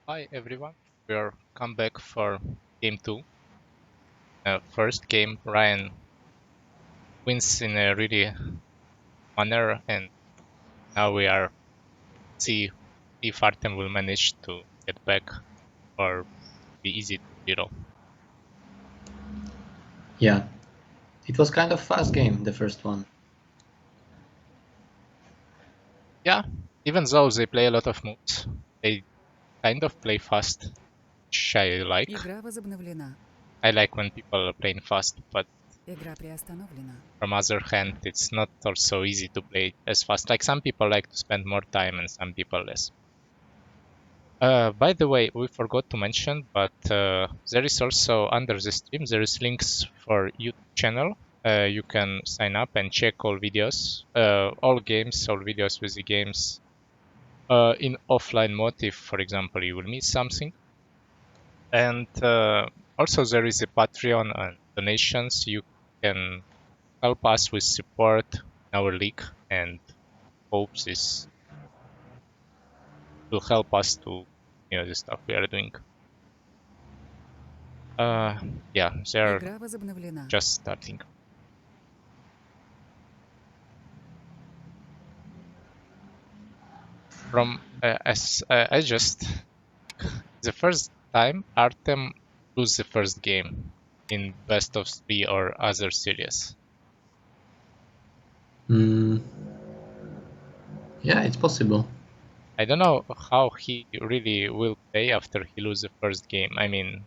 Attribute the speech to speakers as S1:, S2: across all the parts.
S1: Hi everyone, we are come back for game 2. First game, Ryan wins in a really manner, and now we are see if Artem will manage to get back or be easy to zero.
S2: Yeah, it was kind of fast game, the first one.
S1: Yeah, even though they play a lot of moves, they kind of play fast, which I like.
S3: Игра возобновлена.
S1: I like when people are playing fast, but
S3: Игра приостановлена.
S1: from other hand, it's not also easy to play as fast. Like some people like to spend more time and some people less. By the way, we forgot to mention, but there is also under the stream, there is links for YouTube channel. You can sign up and check all videos, all games, all videos with the games in offline mode if, for example, you will miss something. And also there is a Patreon and donations. You can help us with support in our league and hope this will help us to the stuff we are doing. Yeah, they're
S3: Игра возобновлена.
S1: just starting. From as I just the first time Artem lose the first game in best of three or other series.
S2: Mm, yeah, it's possible.
S1: I don't know how he really will play after he lose the first game. I mean,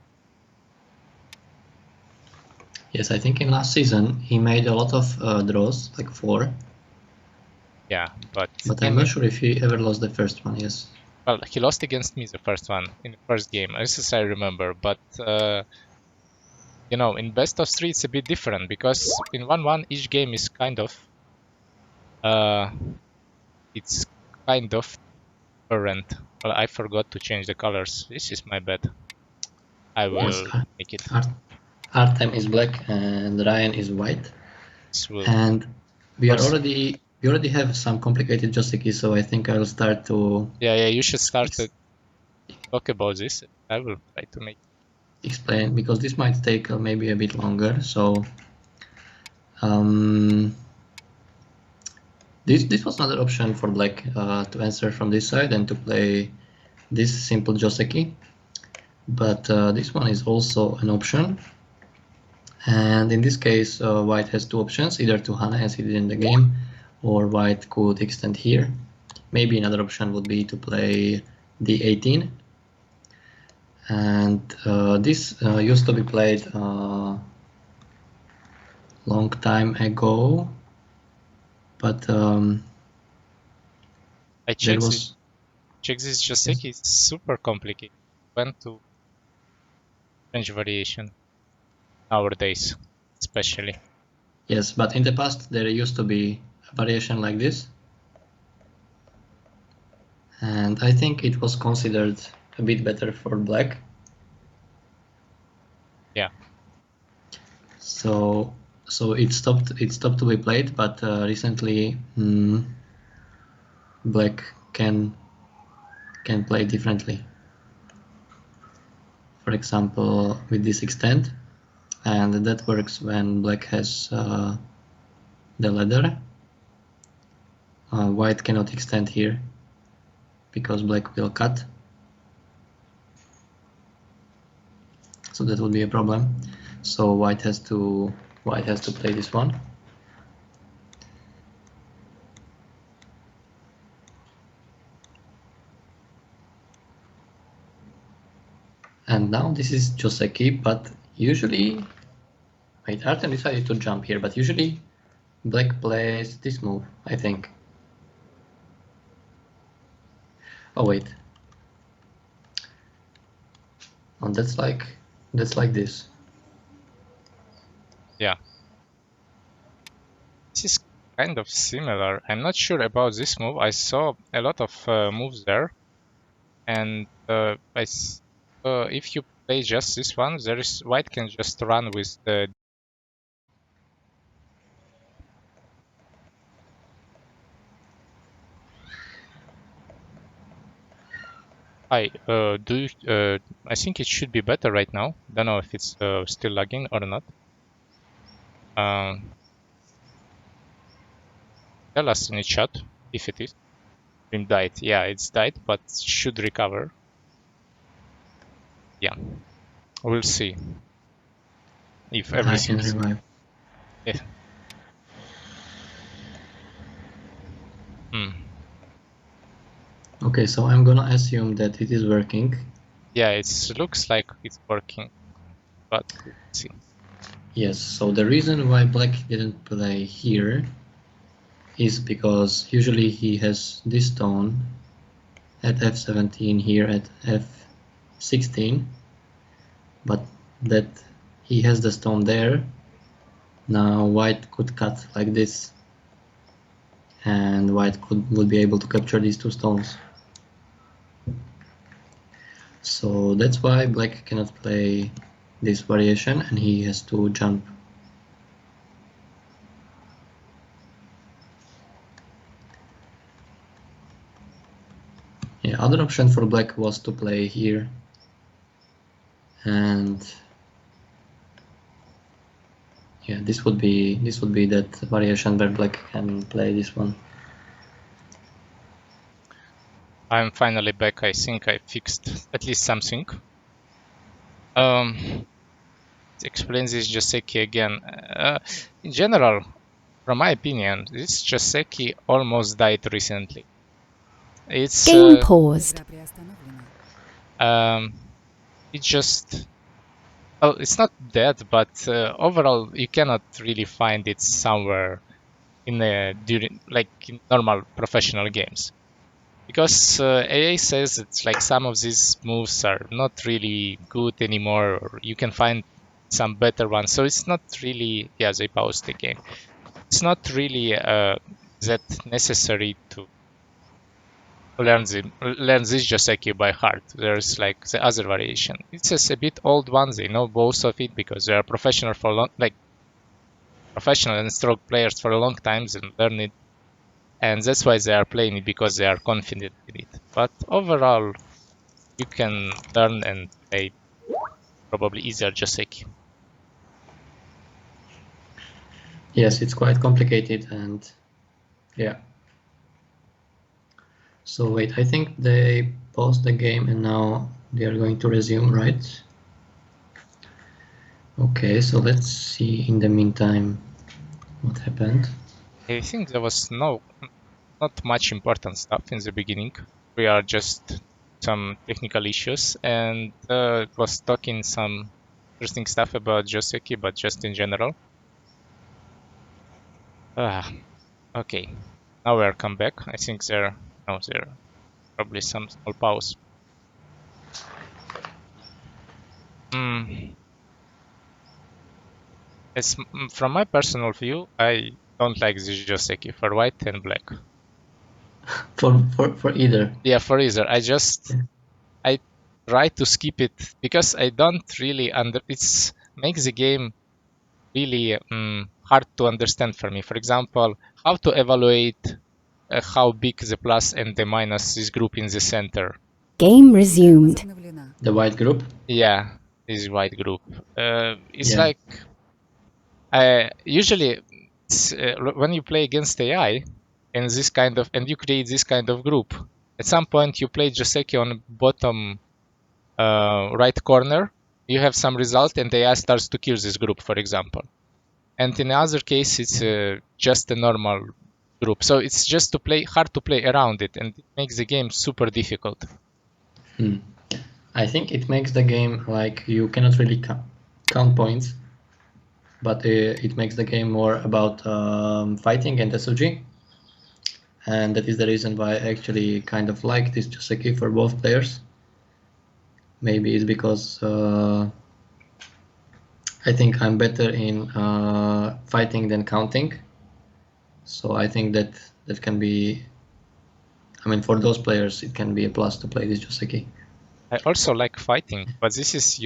S2: Yes, I think in last season he made a lot of draws, like 4,
S1: yeah, but
S2: but I'm
S1: can
S2: not
S1: you?
S2: sure if he ever lost the first one, yes.
S1: Well, he lost against me the first one in the first game. This is I remember, but in best of three it's a bit different because in 1-1 each game is uh, it's kind of different. Well, I forgot to change the colors. This is my bad. I
S2: Yes,
S1: will make it.
S2: Art Artem is black and Ryan is white.
S1: This will
S2: And we are
S1: also.
S2: already have some complicated joystick, so I think I'll start to
S1: Yeah. You should start to
S2: ex
S1: talk about this. I will try to make.
S2: explain because this might take maybe a bit longer. So um, this was another option for black to answer from this side and to play this simple joseki, but this one is also an option. And in this case, white has two options, either to Hana as he did in the game, or white could extend here. Maybe another option would be to play d18. And this used to be played long time ago, but
S1: I
S2: there
S1: check this.
S2: was
S1: Check this
S2: yes,
S1: Joseki is super complicated. Went to French variation nowadays, especially.
S2: yes, but in the past there used to be a variation like this, and I think it was considered a bit better for black.
S1: Yeah.
S2: So it stopped to be played, but recently black can play differently. For example, with this extend, and that works when black has the ladder. White cannot extend here because black will cut, so that would be a problem. So white has to play this one. And now this is Joseki, but usually, wait, Artem decided to jump here, but usually black plays this move, I think. Oh wait, oh, that's like this.
S1: Yeah. This is kind of similar. I'm not sure about this move. I saw a lot of moves there, and if you play just this one, there is white can just run with the. I I think it should be better right now. Don't know if it's still lagging or not. Tell us in the chat if it is. Stream died. Yeah, it's died, but should recover. Yeah, we'll see if
S2: I can
S1: everything's.
S2: revive.
S1: Yeah. Hmm.
S2: Okay, so I'm gonna assume that it is working.
S1: Yeah, it looks like it's working, but let's see.
S2: Yes, so the reason why black didn't play here is because usually he has this stone at f17, here at f16, but that he has the stone there. Now white could cut like this, and white would be able to capture these two stones. So that's why black cannot play this variation, and he has to jump. Yeah, other option for black was to play here, and yeah, this would be that variation where black can play this one.
S1: I'm finally back. I think I fixed at least something. Explain this Joseki again. In general, from my opinion, this Joseki almost died recently. It's
S4: Game paused.
S3: Игра приостановлена.
S1: it just it's not dead, but overall you cannot really find it somewhere in during like in normal professional games, because AA says it's like some of these moves are not really good anymore, or you can find some better ones. So it's not really, yeah, they paused the game. It's not really that necessary to learn this Joseki by heart. There's like the other variation. It's just a bit old one. They know both of it because they are professional for professional and stroke players for a long time and learn it, and that's why they are playing it, because they are confident in it. But overall, you can learn and play probably easier Joseki.
S2: Yes, it's quite complicated, and yeah. So wait, I think they paused the game and now they are going to resume, right? Okay, so let's see in the meantime what happened.
S1: I think there was not much important stuff in the beginning. We are just some technical issues, and it was talking some interesting stuff about Joseki, but just in general. Okay, now we're come back. I think there probably some small pause. From my personal view, I don't like this Joseki for white and black.
S2: For either.
S1: Yeah, for either. I try to skip it because I don't really it's makes the game really hard to understand for me. For example, how to evaluate how big the plus and the minus is group in the center.
S4: Game resumed.
S3: Возобновлена.
S2: The white group?
S1: Yeah, this white group. It's
S2: Yeah.
S1: like usually when you play against AI and you create this kind of group, at some point you play Joseki on bottom right corner, you have some result and AI starts to kill this group, for example. And in the other case, it's just a normal group. So it's just hard to play around it, and it makes the game super difficult.
S2: I think it makes the game like you cannot really count points, but it makes the game more about fighting and SOG. And that is the reason why I actually kind of like this Joseki for both players. Maybe it's because I think I'm better in fighting than counting. So I think that can be, I mean, for those players, it can be a plus to play this Joseki.
S1: I also like fighting, but this is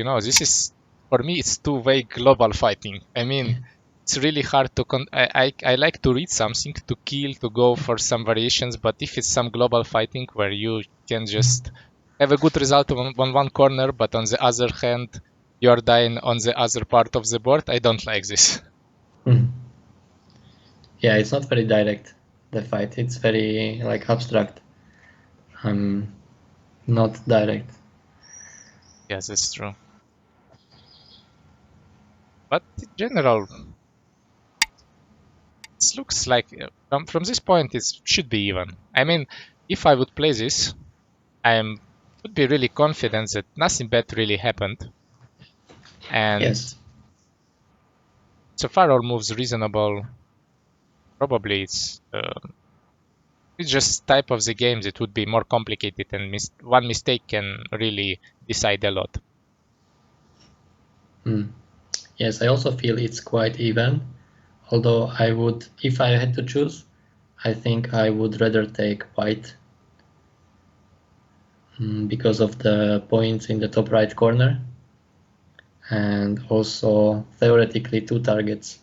S1: for me, it's two-way global fighting. I mean, it's really hard to I like to read something, to kill, to go for some variations, but if it's some global fighting where you can just have a good result on one corner, but on the other hand, you're dying on the other part of the board. I don't like this.
S2: Yeah, it's not very direct, the fight. It's very like abstract. Not direct.
S1: Yes, that's true. But in general, it looks like from this point it should be even. I mean, if I would play this, I would be really confident that nothing bad really happened. And
S2: Yes.
S1: so far all moves reasonable. Probably it's just type of the game that would be more complicated, and one mistake can really decide a lot.
S2: Yes, I also feel it's quite even. Although I would, if I had to choose, I think I would rather take white because of the points in the top right corner and also theoretically 2 targets.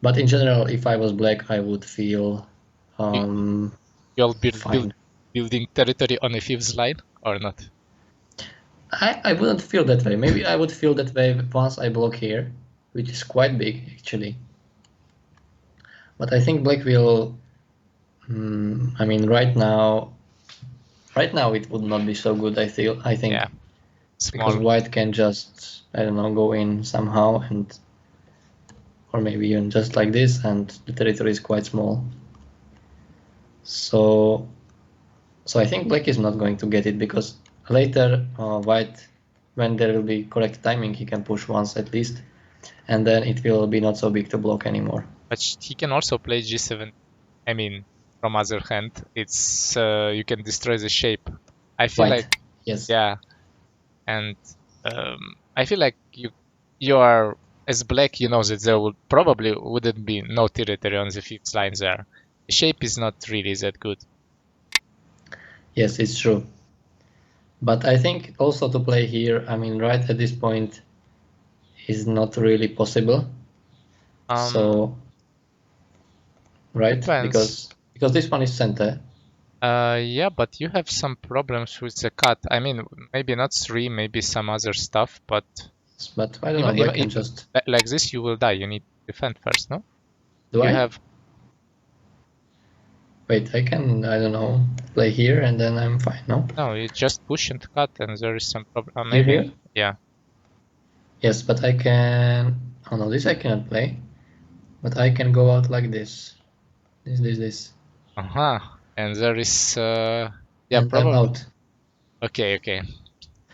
S2: But in general, if I was black, I would feel
S1: You'll
S2: fine.
S1: building territory on a fifth line or not?
S2: I wouldn't feel that way. Maybe I would feel that way once I block here, which is quite big actually. But I think black will. I mean, right now it would not be so good. I think.
S1: Yeah,
S2: because
S1: small.
S2: white can just, I don't know, go in somehow, or maybe even just like this, and the territory is quite small. So I think black is not going to get it, because later white, when there will be correct timing, he can push once at least, and then it will be not so big to block anymore.
S1: But he can also play g7. I mean, from other hand, it's you can destroy the shape. I feel
S2: White.
S1: like
S2: Yes.
S1: Yeah, and I feel like you are as black. You know that there wouldn't be no territory on the fifth line there. The shape is not really that good.
S2: Yes, it's true. But I think also to play here, I mean, right at this point is not really possible. So, right?
S1: Depends.
S2: Because this one is center.
S1: Yeah, but you have some problems with the cut. I mean, maybe not 3, maybe some other stuff, but
S2: I don't know, black can
S1: even
S2: just...
S1: like this, you will die. You need to defend first, no?
S2: Do I?
S1: Have...
S2: Wait, I can, I don't know, play here and then I'm fine, no?
S1: No, you just push and cut, and there is some problem.
S2: Here?
S1: Yeah.
S2: Yes, but I can... Oh no, this I cannot play. But I can go out like this. This.
S1: And there is... yeah,
S2: and
S1: probably...
S2: I'm out.
S1: Okay.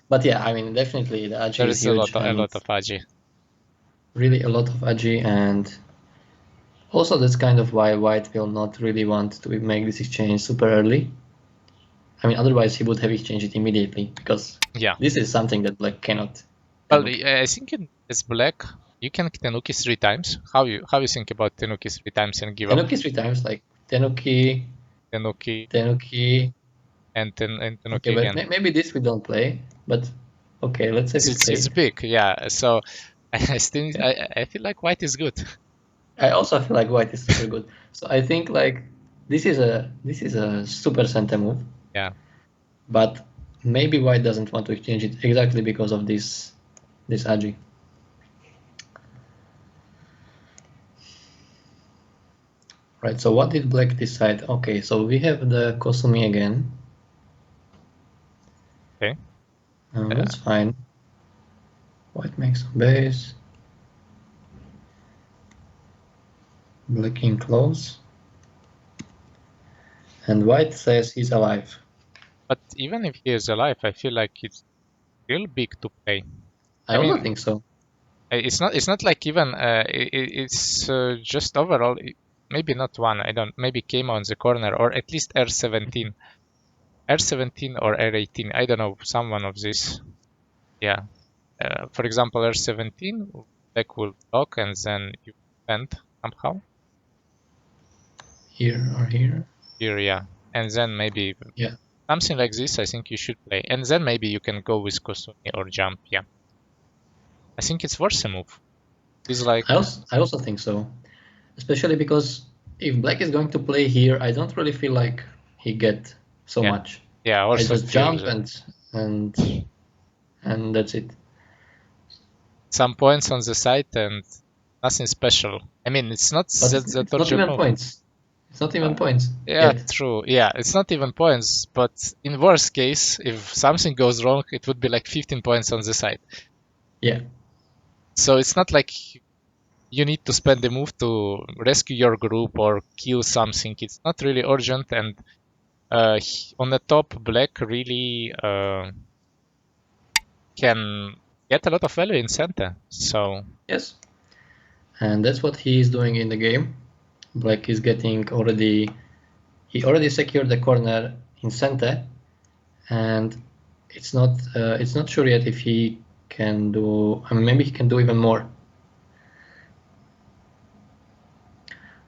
S2: But yeah, I mean, definitely the agi
S1: There
S2: is
S1: is
S2: huge.
S1: a lot of agi.
S2: Really a lot of agi, and also that's kind of why white will not really want to make this exchange super early. I mean, otherwise he would have exchanged it immediately, because this is something that black cannot.
S1: Well, I think as black, you can Tenuki 3 times. How you think about Tenuki 3 times and give up?
S2: Tenuki 3 times, like Tenuki, and Tenuki
S1: okay,
S2: but
S1: again.
S2: maybe this we don't play, but okay, let's say
S1: it's big, yeah. So I feel like white is good.
S2: I also feel like white is super good. So I think like this is a super center move.
S1: Yeah.
S2: But maybe white doesn't want to exchange it exactly because of this agi. Right, so what did black decide? Okay, so we have the Kosumi again.
S1: Okay.
S2: That's fine. White makes some base. Black in close. And white says he's alive.
S1: But even if he is alive, I feel like it's still big to play.
S2: I also think so.
S1: It's not like even it's just overall maybe not one. Maybe came on the corner, or at least R17 or R18. I don't know, someone of this. Yeah. For example, R17, black will block and then you defend somehow.
S2: Here or here?
S1: Here, yeah. And then maybe something like this I think you should play. And then maybe you can go with Kosumi or jump, yeah. I think it's worth a move. It's like...
S2: I also think so. Especially because if black is going to play here, I don't really feel like he get so much.
S1: Yeah,
S2: I
S1: also
S2: just jump and that's it.
S1: some points on the side and nothing special. I mean, it's not
S2: But
S1: that
S2: it's not
S1: urgent
S2: even
S1: move.
S2: points. It's not even points
S1: Yeah,
S2: yet.
S1: true. Yeah, it's not even points, but in worst case, if something goes wrong, it would be like 15 points on the side.
S2: Yeah.
S1: So it's not like you need to spend the move to rescue your group or kill something. It's not really urgent, and on the top, black really can get a lot of value in center. So
S2: Yes. And that's what he is doing in the game. Black is getting already. He already secured the corner in center, and it's not sure yet if he can do. I mean, maybe he can do even more.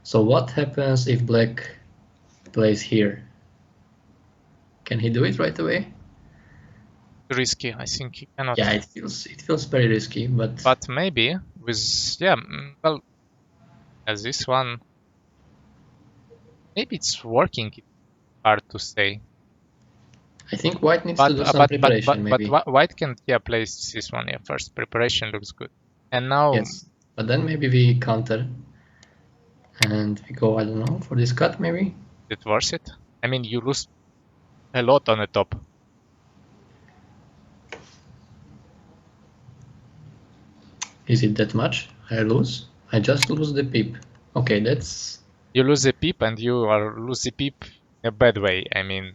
S2: So what happens if black plays here? Can he do it right away?
S1: risky. I think he cannot.
S2: Yeah, it feels very risky,
S1: But maybe with well, as this one, maybe it's working. It's hard to say.
S2: I think white needs to do some preparation, maybe.
S1: White can place this one. Yeah, first preparation looks good, and now
S2: Yes, but then maybe we counter and we go, I don't know, for this cut maybe.
S1: it worth it. I mean, you lose a lot on the top.
S2: Is it that much? I lose. I just lose the pip. Okay, that's.
S1: You lose the pip, and you are lose the pip in a bad way. I mean,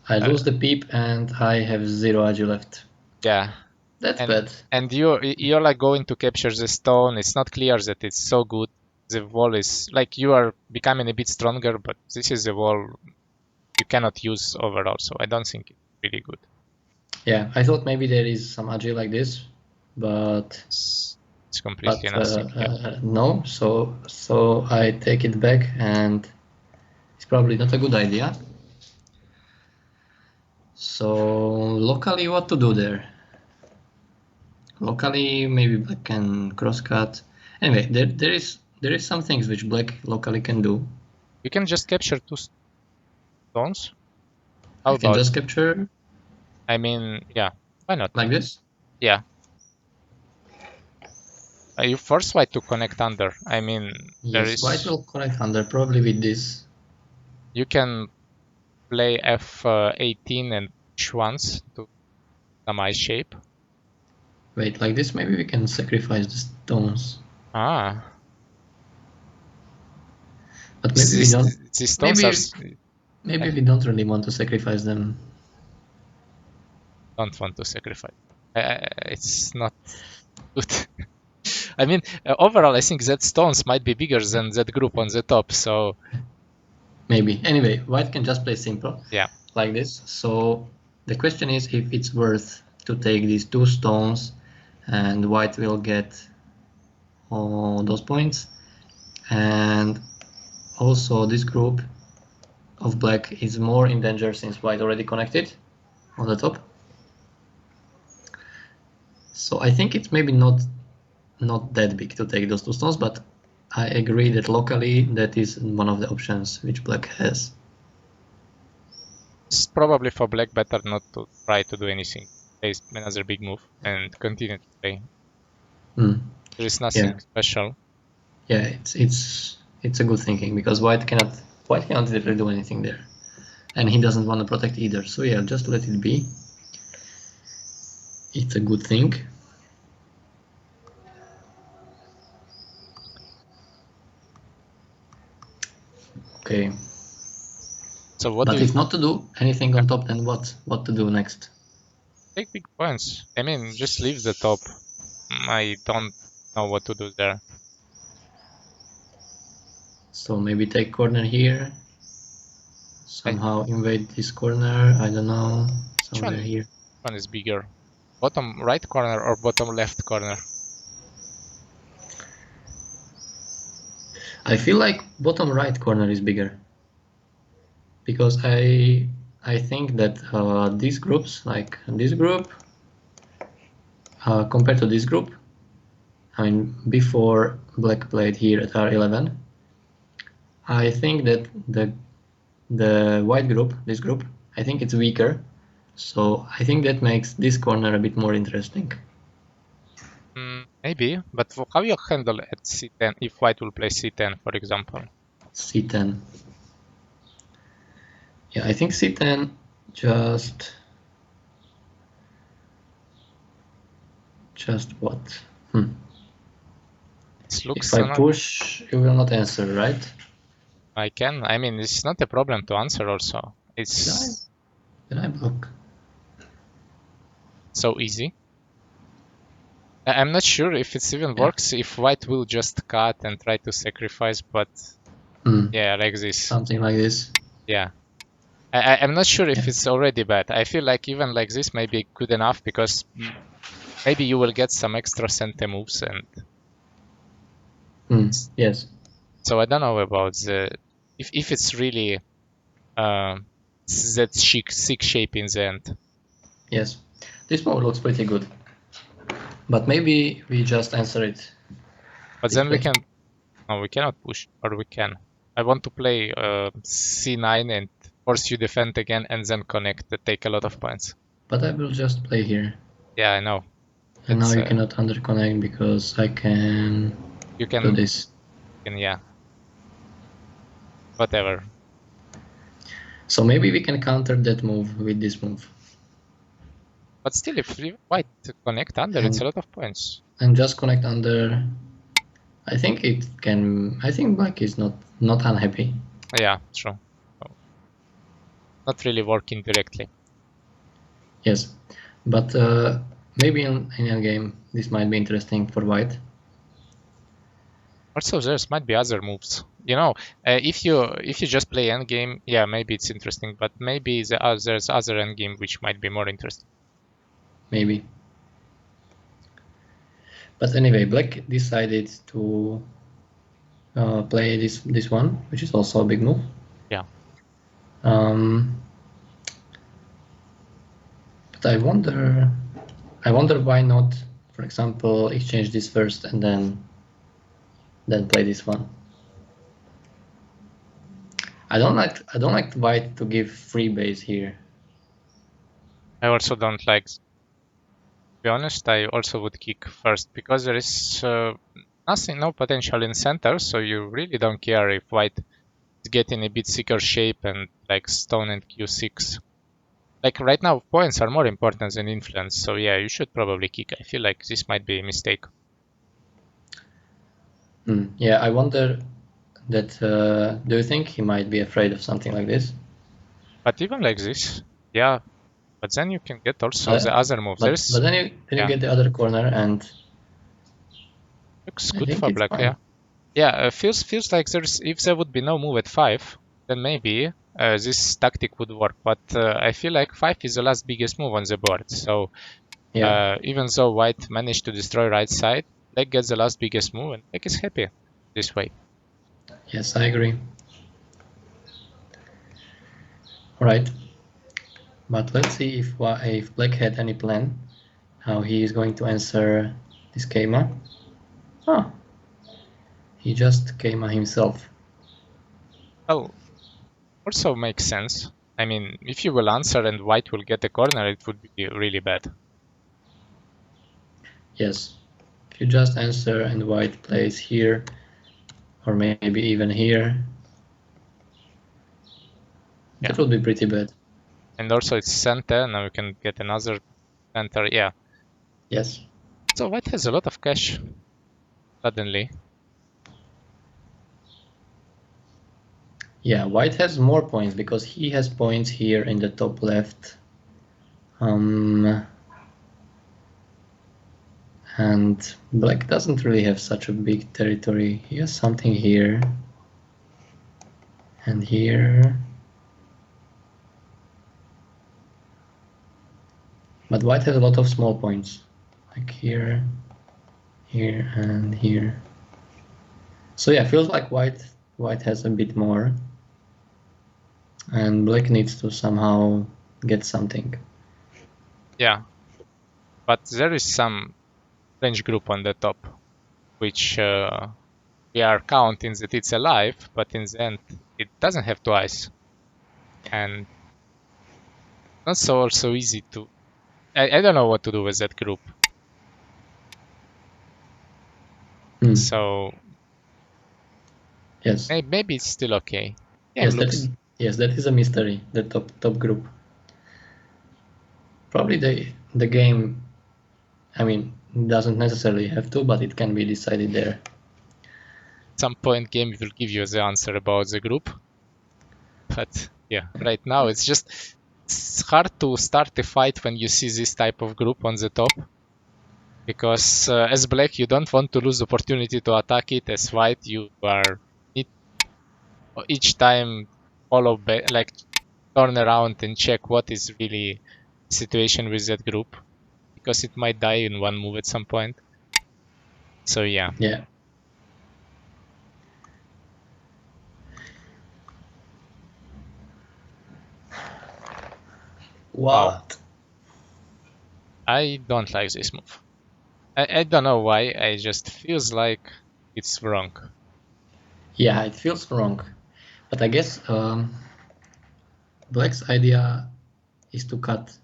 S2: I lose the pip and I have 0 agi left.
S1: yeah.
S2: That's bad.
S1: And you're like going to capture the stone. It's not clear that it's so good. The wall is like you are becoming a bit stronger, but this is a wall you cannot use overall. So I don't think it's really good.
S2: Yeah, I thought maybe there is some agi like this, but
S1: it's completely nothing.
S2: no. So I take it back, and it's probably not a good idea. So locally, what to do there? Locally, maybe black can crosscut. Anyway, there is some things which black locally can do.
S1: You can just capture 2 stones.
S2: I can just capture.
S1: I mean, yeah, why not?
S2: Like this?
S1: Yeah. You force white to connect under. I mean,
S2: Yes, white will connect under probably with this.
S1: You can play f18 and push once to some ice shape.
S2: Wait, like this? Maybe we can sacrifice the stones.
S1: Ah.
S2: But maybe we don't.
S1: These stones
S2: maybe we don't really want to sacrifice them.
S1: Don't want to sacrifice. It's not good. I mean, overall, I think that stones might be bigger than that group on the top, so...
S2: Maybe. Anyway, white can just play simple.
S1: Yeah.
S2: Like this. So the question is if it's worth to take these 2 stones, and white will get all those points. And also this group of black is more in danger since white already connected on the top. So I think it's maybe not that big to take those 2 stones, but I agree that locally that is one of the options which black has.
S1: It's probably for black better not to try to do anything. Play another big move and continue to play. There is nothing special.
S2: Yeah, it's a good thinking because white cannot really do anything there, and he doesn't want to protect either. So yeah, just let it be. It's a good thing. Okay.
S1: So what?
S2: But if not to do anything on top, then what to do next?
S1: Take big points. I mean, just leave the top. I don't know what to do there.
S2: So maybe take corner here. Somehow invade this corner. I don't know. Somewhere here.
S1: Which one is bigger? Bottom right corner or bottom left corner?
S2: I feel like bottom right corner is bigger. Because I think that these groups, like this group, compared to this group, I mean, before black played here at R11, I think that the white group, this group, I think it's weaker. So I think that makes this corner a bit more interesting.
S1: Maybe, but how you handle at c10 if white will play c10, for example?
S2: C10. Yeah, I think C10 just what?
S1: It looks
S2: If I push, you will not answer, right?
S1: I can. I mean, it's not a problem to answer also. It's
S2: Did I block?
S1: so easy. I'm not sure if it even works if white will just cut and try to sacrifice, but yeah, like this.
S2: Something like this.
S1: Yeah. I'm not sure if it's already bad. I feel like even like this may be good enough because maybe you will get some extra center moves and
S2: yes.
S1: So I don't know about the if it's really that sick shape in the end.
S2: Yes, this mode looks pretty good, but maybe we just answer it.
S1: But then we can. No, we cannot push, or we can. I want to play c9 and force you defend again, and then connect to take a lot of points.
S2: But I will just play here.
S1: Yeah, I know.
S2: And now you cannot underconnect because I can.
S1: You can
S2: do this.
S1: Yeah. Whatever.
S2: So maybe we can counter that move with this move.
S1: But still, if white connect under, it's a lot of points.
S2: And just connect under. I think it can. I think black is not unhappy.
S1: Yeah, true. Not really working directly.
S2: Yes, but maybe in a game this might be interesting for white.
S1: Also, there's might be other moves. You know, if you just play endgame, yeah, maybe it's interesting. But maybe there's other endgame which might be more interesting.
S2: Maybe. But anyway, black decided to play this one, which is also a big move.
S1: Yeah.
S2: But I wonder why not, for example, exchange this first and then play this one. I don't like white to give free base here.
S1: I also don't like. To be honest, I also would kick first because there is no potential in center, so you really don't care if white is getting a bit sicker shape and like stone and q6. Like right now, points are more important than influence, so yeah, you should probably kick. I feel like this might be a mistake.
S2: Yeah, I wonder that. Do you think he might be afraid of something like this?
S1: But even like this, yeah. But then you can get also the other moves.
S2: But then you get the other corner and
S1: looks good for black. Yeah, yeah. Feels like if there would be no move at 5, then maybe this tactic would work. But I feel like 5 is the last biggest move on the board. So even though white managed to destroy right side, black gets the last biggest move, and black is happy this way.
S2: Yes, I agree. All right. But let's see if black had any plan, how he is going to answer this Keima. Oh, he just Keima himself.
S1: Well, also makes sense. I mean, if you will answer and white will get a corner, it would be really bad.
S2: Yes, if you just answer and white plays here, or maybe even here, that would be pretty bad.
S1: And also it's center, now we can get another center, yeah.
S2: Yes.
S1: So white has a lot of cash, suddenly.
S2: Yeah, white has more points because he has points here in the top left. And black doesn't really have such a big territory. He has something here and here. But white has a lot of small points, like here, here, and here. So yeah, feels like white has a bit more, and black needs to somehow get something.
S1: Yeah, but there is some strange group on the top, which we are counting that it's alive, but in the end it doesn't have twice. And not so also easy to. I don't know what to do with that group.
S2: Hmm.
S1: So
S2: Yes.
S1: maybe it's still okay. Yeah,
S2: Yes,
S1: looks.
S2: that is a mystery. The top group. Probably the game. I mean, doesn't necessarily have to, but it can be decided there.
S1: At some point, game will give you the answer about the group. But yeah, right now it's hard to start a fight when you see this type of group on the top. Because as black, you don't want to lose opportunity to attack it. As white, you are need each time follow back, like turn around and check what is really the situation with that group, because it might die in one move at some point. So yeah,
S2: Yeah.
S1: wow,
S2: What?
S1: I don't like this move. I don't know why. I just feels like it's wrong.
S2: Yeah, it feels wrong. But I guess Black's idea is to cut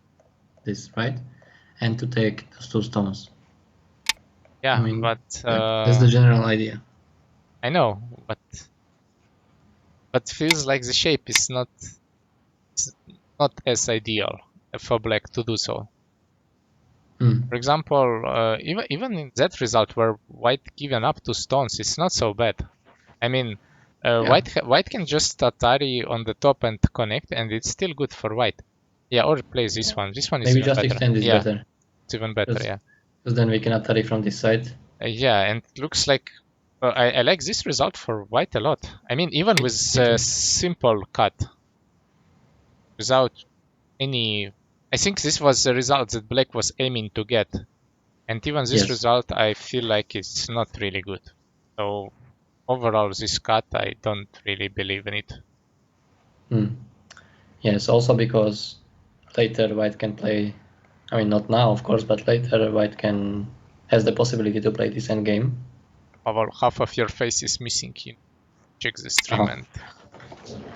S2: this, right? And to take those two stones.
S1: Yeah,
S2: I mean,
S1: but
S2: that's the general idea.
S1: I know, but feels like the shape is not as ideal for black to do so.
S2: Hmm.
S1: For example, even in that result where white given up two stones, it's not so bad. I mean,
S2: Yeah.
S1: white can just Atari on the top and connect, and it's still good for white. Yeah, or play this one. This one is
S2: Maybe
S1: even
S2: just
S1: better.
S2: extend this
S1: Yeah,
S2: better.
S1: it's even better.
S2: Because
S1: Yeah,
S2: then we can Atari from this side.
S1: yeah, and it looks like I like this result for white a lot. I mean, even with
S2: Me too.
S1: simple cut without any. I think this was the result that black was aiming to get. And even this
S2: Yes.
S1: result, I feel like it's not really good. So overall, this cut, I don't really believe in it.
S2: Hmm. Yes, also because later white can play, I mean, not now, of course, but later white has the possibility to play this endgame.
S1: About half of your face is missing. You check the stream
S2: Oh,
S1: and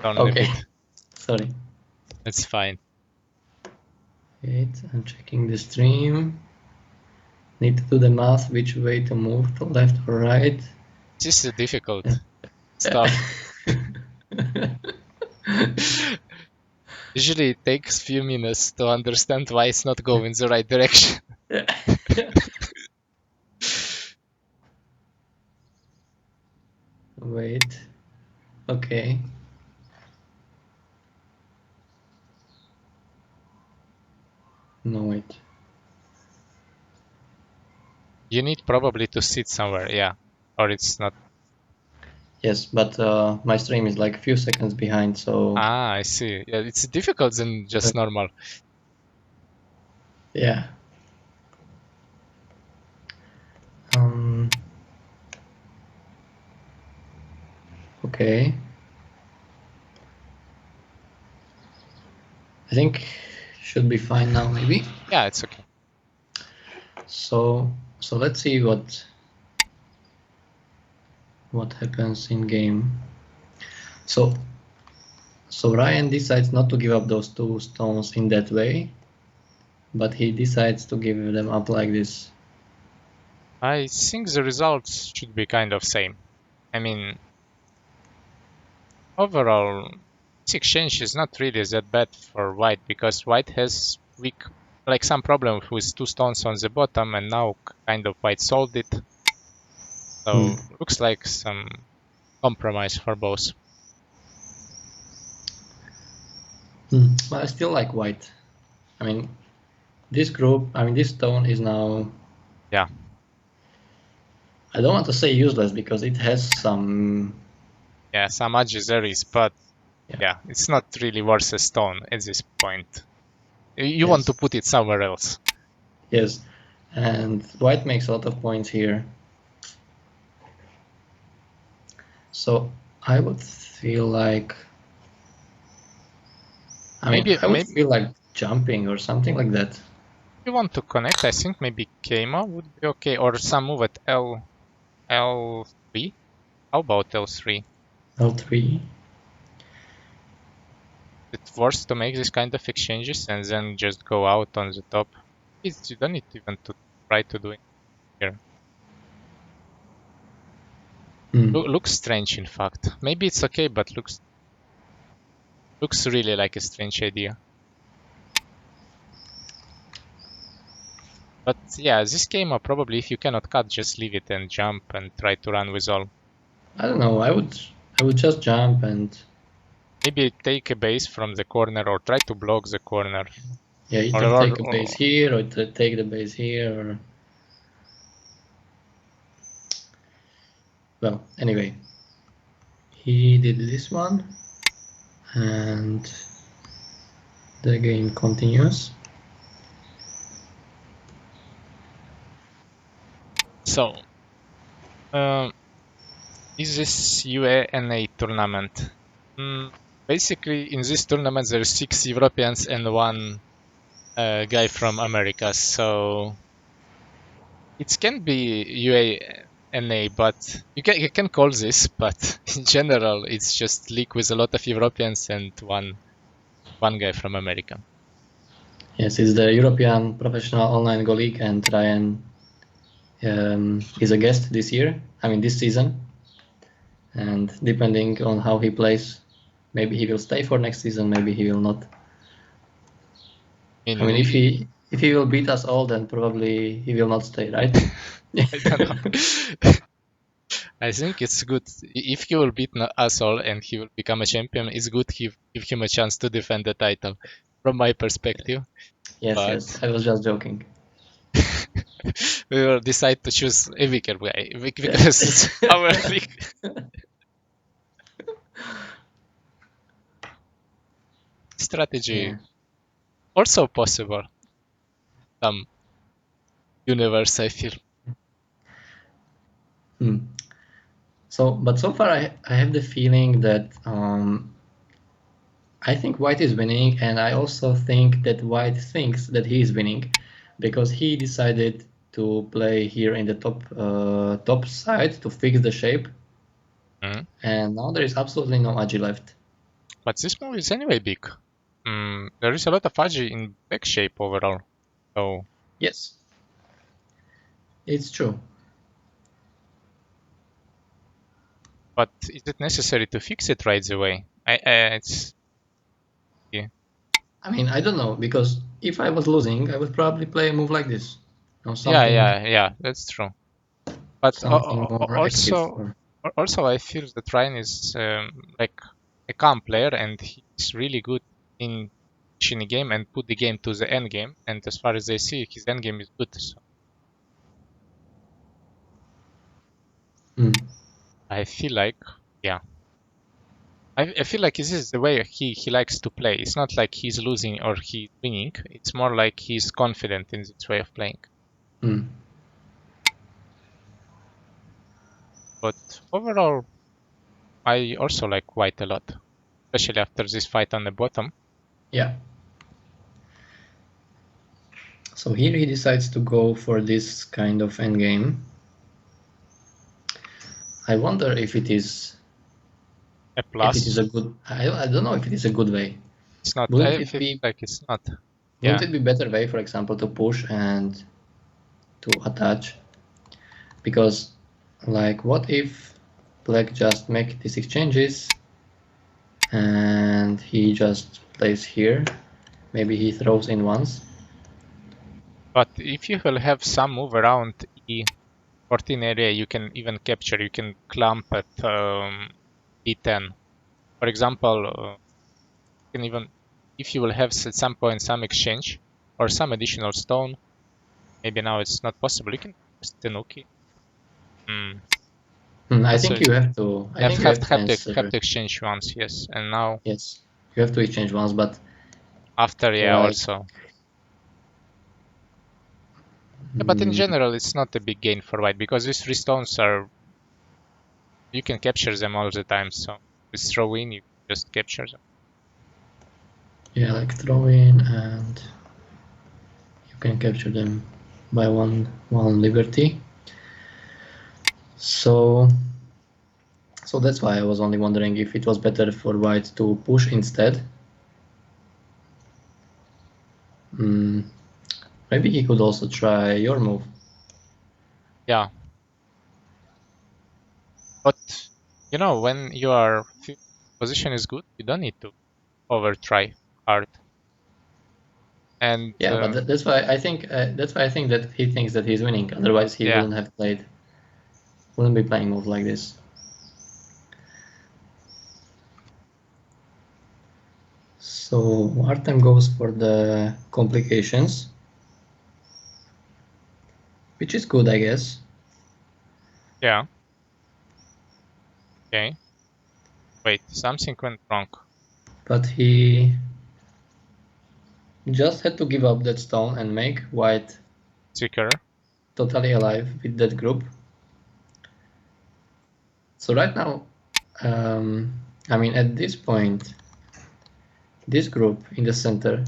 S1: turn a
S2: okay.
S1: bit.
S2: Sorry.
S1: It's fine.
S2: Wait, I'm checking the stream. Need to do the math, which way to move, to left or right.
S1: This is difficult stuff. Usually it takes few minutes to understand why it's not going the right direction.
S2: Wait. Okay. No, wait.
S1: You need probably to sit somewhere, yeah. Or it's not.
S2: Yes, but my stream is like a few seconds behind, so
S1: Ah, I see. Yeah, it's difficult than just normal.
S2: yeah. Um, okay. I think should be fine now, maybe.
S1: Yeah, it's okay.
S2: So let's see what happens in game. So Ryan decides not to give up those two stones in that way, but he decides to give them up like this.
S1: I think the results should be kind of same. I mean, overall, this exchange is not really that bad for white because white has weak, like some problem with two stones on the bottom, and now kind of white solved it. So looks like some compromise for both.
S2: But I still like white. I mean, this stone is now.
S1: Yeah.
S2: I don't want to say useless because it has some.
S1: Yeah, some edges there is, but yeah, it's not really worth a stone at this point. You want to put it somewhere else.
S2: Yes, and white makes a lot of points here. So I would feel like. I would feel like jumping or something like that.
S1: If you want to connect, I think maybe Keima would be okay, or some move at L3. How about L3?
S2: L3.
S1: it forced to make this kind of exchanges and then just go out on the top. You don't need even to try to do it here. Looks strange, in fact. Maybe it's okay, but looks really like a strange idea. But yeah, this game, probably if you cannot cut, just leave it and jump and try to run with all.
S2: I don't know. I would just jump and
S1: maybe take a base from the corner or try to block the corner.
S2: Yeah, either take a base here or take the base here. Or... Well, anyway, he did this one, and the game continues.
S1: So, is this UANA tournament? Basically, in this tournament, there are 6 Europeans and 1 guy from America. So it can be UANA, but you can call this. But in general, it's just league with a lot of Europeans and one guy from America.
S2: Yes, it's the European Professional Online Go League, and Ryan is a guest this year. I mean, this season. And depending on how he plays, maybe he will stay for next season. Maybe he will not. I mean, if he will beat us all, then probably he will not stay, right?
S1: I don't know. I think it's good if he will beat us all and he will become a champion. It's good give him a chance to defend the title, from my perspective.
S2: Yes, yes. I was just joking.
S1: We will decide to choose a weaker guy because it's our league. Strategy also possible. Some universe, I feel.
S2: But so far I have the feeling that I think White is winning, and I also think that White thinks that he is winning, because he decided to play here in the top side to fix the shape, and now there is absolutely no agi left.
S1: But this move is anyway big. There is a lot of agi in back shape overall. So
S2: yes, it's true.
S1: But is it necessary to fix it right away? It's... Yeah.
S2: I mean, I don't know, because if I was losing, I would probably play a move like this.
S1: Yeah, that's true. But also I feel that Ryan is like a calm player, and he's really good in pushing the game and put the game to the end game. And as far as I see, his end game is good. So. I feel like, yeah. I feel like this is the way he likes to play. It's not like he's losing or he's winning. It's more like he's confident in this way of playing. But overall, I also like White a lot, especially after this fight on the bottom.
S2: Yeah. So here he decides to go for this kind of endgame. I wonder if it is
S1: a plus.
S2: If it is a good. I don't know if it is a good way.
S1: It's not. I feel like it's not.
S2: Wouldn't it be better way, for example, to push and to attach? Because, like, what if Black just make these exchanges and he just plays here? Maybe he throws in once.
S1: But if you will have some move around E14 area, you can even capture. You can clump at E10. For example, you can even, if you will have at some point some exchange or some additional stone, maybe now it's not possible. You can just Tenuki.
S2: I think you have to. I think you
S1: have to exchange once, yes, and now.
S2: Yes, you have to exchange once, but
S1: after, yeah, also. Yeah, but in general, it's not a big gain for White, because these 3 stones are, you can capture them all the time. So with throw in, you just capture them.
S2: Yeah, like throw in, and you can capture them by one liberty. So that's why I was only wondering if it was better for White to push instead, Maybe he could also try your move.
S1: Yeah. But, you know, when your position is good, you don't need to over try hard. And
S2: Yeah, but that's why I think that he thinks that he's winning. Otherwise, he
S1: yeah,
S2: wouldn't be playing move like this. So Artem goes for the complications, which is good, I guess.
S1: yeah. Okay. Wait, something went wrong.
S2: But he just had to give up that stone and make white
S1: Secure.
S2: totally alive with that group. So right now, I mean, at this point, this group in the center,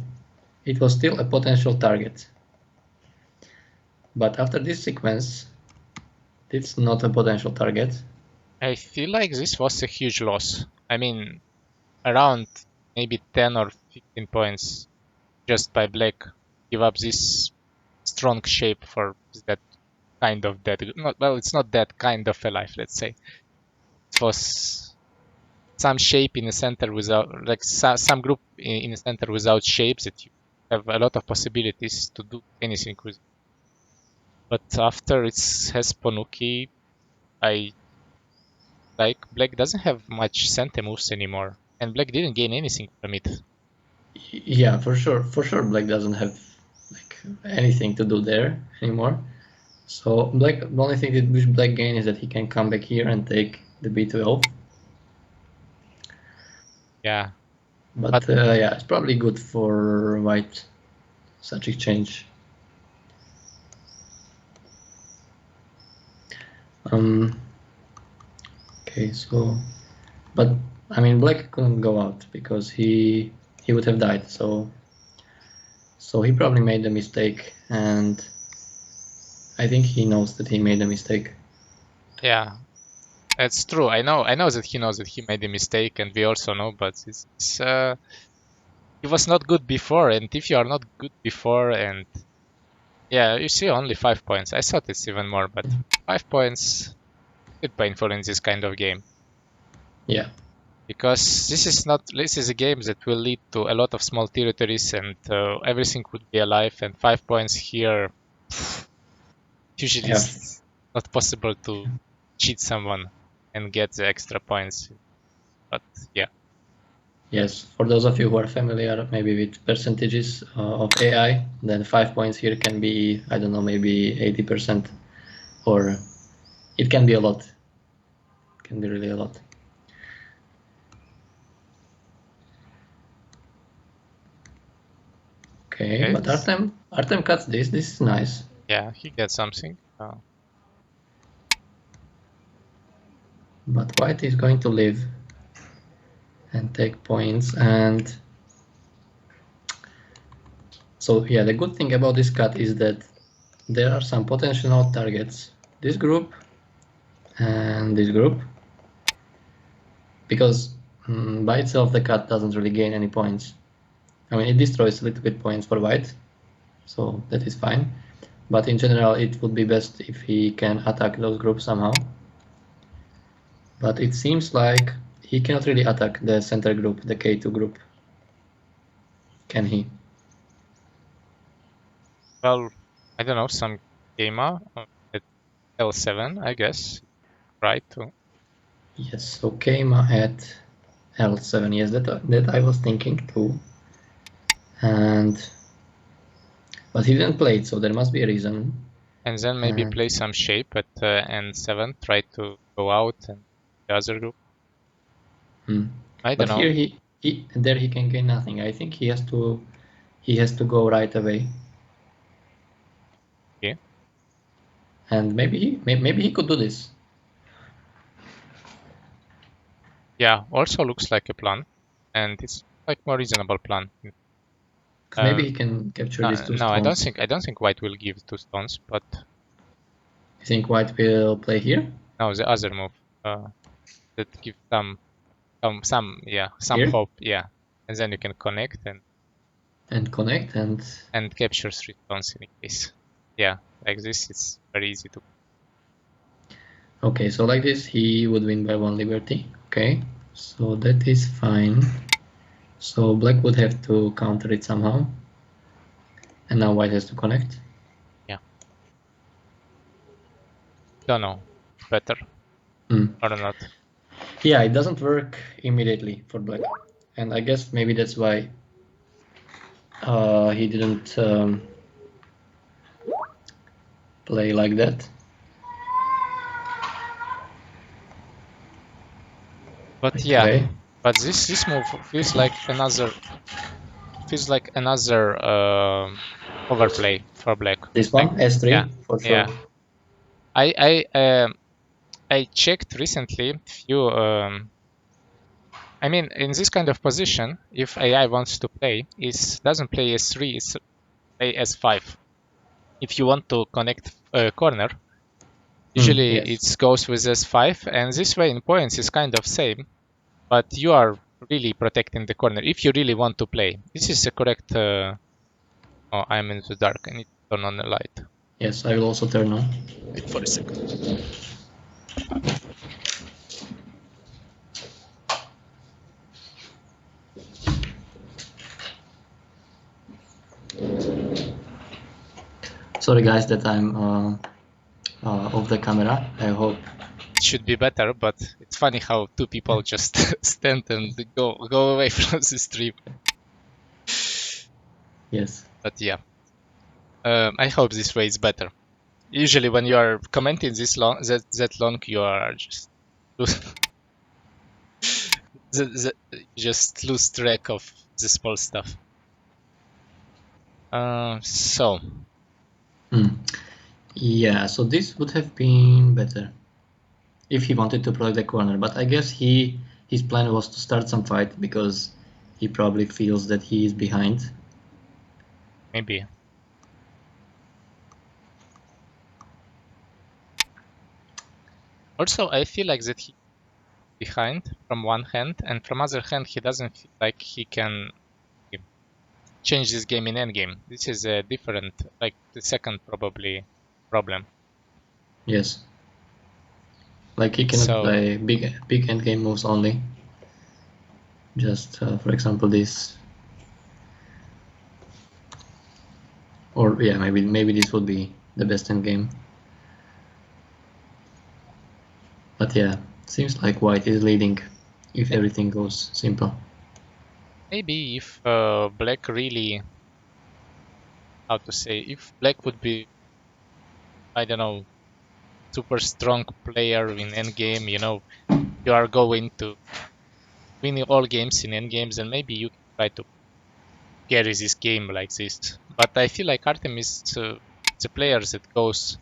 S2: it was still a potential target. But after this sequence, it's not a potential target.
S1: I feel like this was a huge loss. I mean, around maybe 10 or 15 points just by black give up this strong shape for that kind of dead. Not, well, it's not that kind of a life, let's say. It was some shape in the center without, like some group in the center without shapes that you have a lot of possibilities to do anything with. But after it has Ponuki, I like black doesn't have much center moves anymore, and black didn't gain anything from it.
S2: Yeah, for sure. For sure, black doesn't have like anything to do there anymore. So black, the only thing that which black gain is that he can come back here and take the b12.
S1: Yeah,
S2: But yeah, it's probably good for white, such exchange. Okay, so, but I mean, black couldn't go out because he would have died. So he probably made a mistake, and I think he knows that he made a mistake.
S1: yeah, it's true. I know that he knows that he made a mistake, and we also know. But he was not good before, and if you are not good before, and yeah, you see only 5 points. I thought it's even more, but 5 points is painful in this kind of game.
S2: Yeah.
S1: Because this is a game that will lead to a lot of small territories, and everything would be alive, and 5 points here usually
S2: Yeah.
S1: is not possible to cheat someone and get the extra points. But yeah.
S2: Yes, for those of you who are familiar maybe with percentages of AI, then 5 points here can be, I don't know, maybe 80%, or it can be a lot. It can be really a lot. Okay, but Artem cuts this. This is nice.
S1: Yeah, he gets something.
S2: But white is going to live and take points, and so yeah, the good thing about this cut is that there are some potential targets. This group and this group, because by itself the cut doesn't really gain any points. I mean, it destroys a little bit points for white, so that is fine. But in general, it would be best if he can attack those groups somehow. But it seems like he cannot really attack the center group, the K2 group. Can he?
S1: Well, I don't know, some gamer at L7, I guess. Right to.
S2: Yes, so Keima at L7. Yes, that I was thinking too. But he didn't play it, so there must be a reason.
S1: And then maybe play some shape at N7, try to go out and the other group. I don't
S2: But
S1: know.
S2: here he can gain nothing. I think he has to go right away.
S1: Okay.
S2: And maybe he could do this.
S1: Yeah, also looks like a plan, and it's like more reasonable plan.
S2: Maybe he can capture these two
S1: No,
S2: stones.
S1: I don't think white will give 2 stones, but
S2: You think white will play here?
S1: no, the other move that gives some
S2: Here?
S1: hope, yeah, and then you can connect and
S2: And connect
S1: and capture 3 stones in case. Yeah, like this, it's very easy to.
S2: Okay, so like this, he would win by 1 liberty. Okay, so that is fine. So black would have to counter it somehow. And now white has to connect.
S1: Yeah. Don't know. Better or not.
S2: Yeah, it doesn't work immediately for black. And I guess maybe that's why he didn't play like that.
S1: But
S2: Okay.
S1: yeah, but this move feels like another overplay for black.
S2: This
S1: Like,
S2: one, S3,
S1: yeah,
S2: for sure.
S1: yeah. I checked recently few. I mean, in this kind of position, if AI wants to play, it doesn't play S3, it's play S5. If you want to connect a corner, usually
S2: Yes.
S1: it goes with S5, and this way in points is kind of same, but you are really protecting the corner if you really want to play. This is the correct. Oh, I'm in the dark. I need to turn on the light.
S2: Yes, I will also turn on.
S1: Wait for a second.
S2: Sorry guys that I'm off the camera. I hope
S1: It should be better, but it's funny how two people just stand and go away from the stream.
S2: yes.
S1: But yeah, I hope this way is better. Usually, when you are commenting this long, that long, you are just just lose track of the small stuff. So
S2: Yeah, so this would have been better if he wanted to protect the corner, but I guess his plan was to start some fight because he probably feels that he is behind.
S1: maybe. Also, I feel like that he behind from one hand, and from other hand, he doesn't feel like he can change this game in endgame. This is a different, like the second probably problem.
S2: Yes. Like he cannot
S1: So
S2: play big endgame moves only. Just for example this. Or yeah, maybe this would be the best endgame. But yeah, seems like white is leading if everything goes simple.
S1: maybe if black really, how to say, if black would be, I don't know, super strong player in endgame, you are going to win all games in endgames, and maybe you can try to carry this game like this. But I feel like Artem is the player that goes